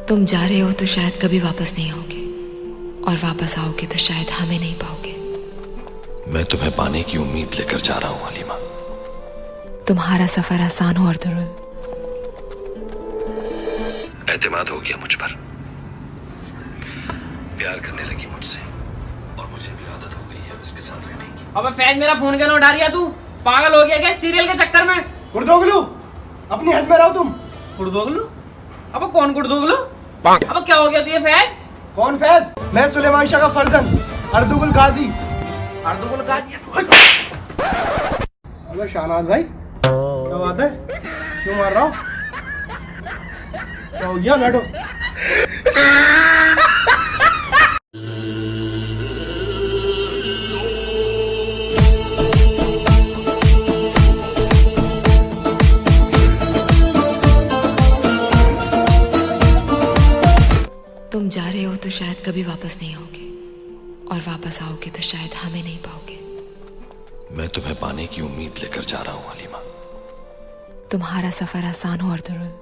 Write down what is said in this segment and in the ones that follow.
तुम जा रहे हो तो शायद कभी वापस नहीं आओगे, और वापस आओगे तो शायद हमें नहीं पाओगे। मैं तुम्हें पाने की उम्मीद लेकर जा रहा हूं हलीमा। तुम्हारा सफर आसान हो अर्तुगरुल। एतमाद हो गया मुझ पर, प्यार करने लगी मुझसे, और मुझे भी आदत हो गई है उसके साथ रहने की। अबे फैज, मेरा फोन क्यों उठा रही है तू? पागल हो गया क्या सीरियल के चक्कर में? कुर्दोगलू, अपनी हद में रहो तुम। कुर्दोगलू? अब कौन कुर्दोगलू? अब क्या हो गया तुझे फैज? कौन फैज? मैं सुलेमान शाह का फर्जंद अर्तुगरुल गाजी। अर्तुगरुल गाजी? अबे शाहनाज भाई, क्या बात है? क्यों मार रहा हो? क्या हो गया? बैठो। तुम जा रहे हो तो शायद कभी वापस नहीं आओगे, और वापस आओगे तो शायद हमें नहीं पाओगे। मैं तुम्हें पाने की उम्मीद लेकर जा रहा हूं हलीमा। तुम्हारा सफर आसान हो अर्तुगरुल।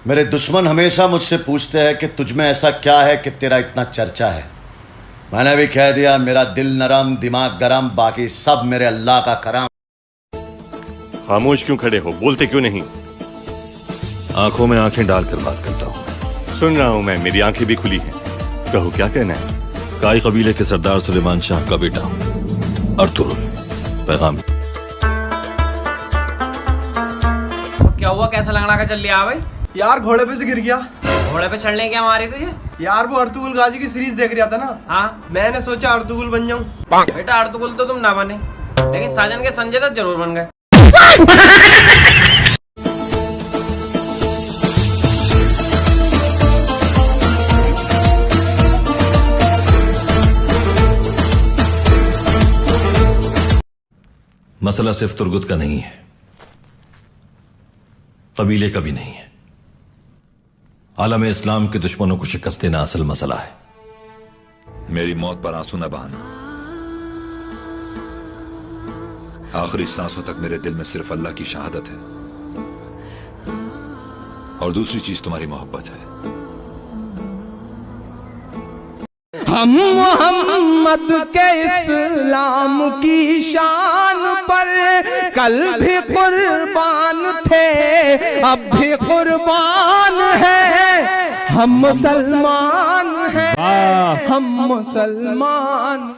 मेरे दुश्मन हमेशा मुझसे पूछते हैं कि तुझ में ऐसा क्या है कि तेरा इतना चर्चा है। मैंने भी कह दिया, मेरा दिल नरम, दिमाग गरम, बाकी सब मेरे अल्लाह का करम। खामोश क्यों खड़े हो? बोलते क्यों नहीं? आंखों में आंखें डालकर बात करता हूं। सुन रहा हूं मैं, मेरी आंखें भी खुली हैं। कहो, क्या कहना है? काई कबीले के सरदार सुलेमान शाह का बेटा अर्तुगरुल, पैगाम। क्या हुआ? कैसा लंगड़ा का चल लिया भाई? यार घोड़े पे से गिर गया। घोड़े पे चढ़ने क्या मारी तुझे? यार वो अर्तुगरुल गाजी की सीरीज देख रहा था ना। हाँ, मैंने सोचा अर्तुगरुल बन जाऊं। बेटा अर्तुगरुल तो तुम ना बने, लेकिन साजन के संजय दत्त जरूर बन गए। मसला सिर्फ तुर्गुत का नहीं है, कबीले का भी नहीं है। आलम इस्लाम के दुश्मनों को शिकस्त देना असल मसला है। मेरी मौत पर आंसू न बहाना। आखिरी सांसों तक मेरे दिल में सिर्फ अल्लाह की शहादत है, और दूसरी चीज तुम्हारी मोहब्बत है। हम मोहम्मद के इस्लाम की शान पर कल भी कुर्बान थे, अब भी कुर्बान है। हम मुसलमान हैं, हम मुसलमान।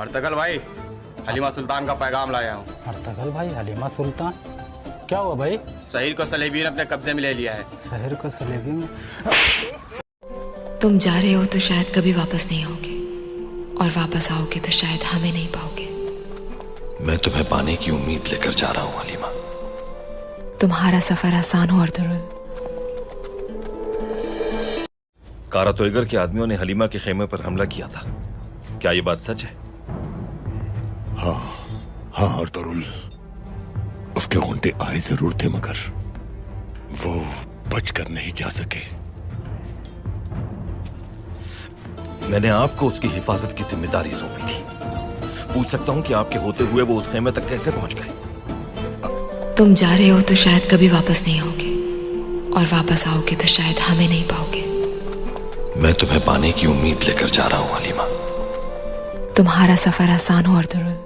अर्तुगरुल भाई, हलीमा सुल्तान का पैगाम लाया हूँ। अर्तुगरुल भाई, हलीमा सुल्तान? क्या हुआ भाई? शहीर को सलेबी ने अपने कब्जे में ले लिया है। शहर को सलेबी में? तुम जा रहे हो तो शायद कभी वापस नहीं आओगे, और वापस आओगे तो शायद हमें नहीं पाओगे। मैं तुम्हें पाने की उम्मीद लेकर जा रहा हूं हलीमा। तुम्हारा सफर आसान हो अर्तुगरुल। कारा तोयगर के आदमियों ने हलीमा के खेमे पर हमला किया था, क्या ये बात सच है? हाँ अर्तुगरुल, उसके घुंटे आए जरूर थे, मगर वो बचकर नहीं जा सके। मैंने आपको उसकी हिफाजत की जिम्मेदारी सौंपी थी। पूछ सकता हूं कि आपके होते हुए वो उस खेमे तक कैसे पहुंच गए? तुम जा रहे हो तो शायद कभी वापस नहीं आओगे, और वापस आओगे तो शायद हमें नहीं पाओगे। मैं तुम्हें पाने की उम्मीद लेकर जा रहा हूं हलीमा। तुम्हारा सफर आसान हो अर्तुगरुल।